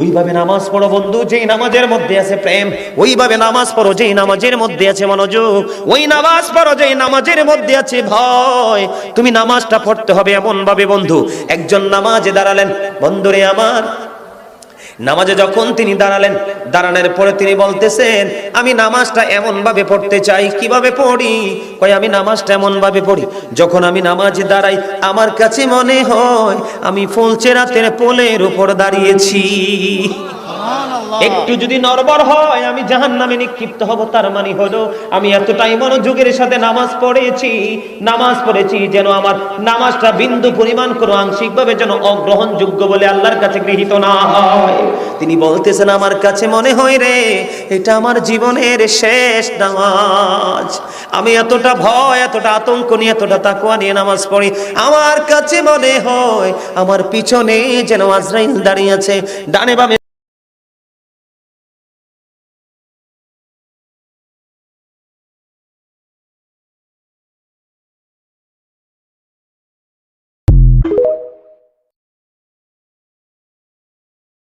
ওইভাবে নামাজ পড়ো বন্ধু, যেই নামাজের মধ্যে আছে প্রেম। ওইভাবে নামাজ পড়ো যেই নামাজের মধ্যে আছে মনোযোগ। ওই নামাজ পড়ো যেই নামাজের মধ্যে আছে ভয়। তুমি নামাজটা পড়তে হবে এমন ভাবে বন্ধু। একজন নামাজে দাঁড়ালেন, বন্ধুরে আমার, নামাজে যখন তিনি দাঁড়ালেন, দাঁড়ানোর পরে তিনি বলতেছেন, আমি নামাজটা এমন ভাবে পড়তে চাই। কিভাবে পড়ি? কই আমি নামাজটা এমন ভাবে পড়ি, যখন আমি নামাজে দাঁড়াই আমার কাছে মনে হয় আমি ফুলচেরাতের পোলের উপর দাঁড়িয়েছি। একটু যদি নড়বড় হয় আমি জাহান্নামে নিক্ষিপ্ত হব। তার মানে হলো আমি এতটাই মনোযোগের সাথে নামাজ পড়েছি যেন আমার নামাজটা বিন্দু পরিমাণ কোনো আংশিকভাবে যেন অগ্রহণযোগ্য বলে আল্লাহর কাছে গৃহীত না হয়। তিনি বলতেছেন, আমার কাছে মনে হয় রে এটা আমার জীবনের শেষ নামাজ। আমি এতটা ভয়, এতটা আতঙ্ক নিয়ে, এতটা তাকওয়া নিয়ে নামাজ পড়ি। আমার কাছে মনে হয় আমার পিছনে যেন আজরাইল দাঁড়িয়ে আছে, ডানে বামে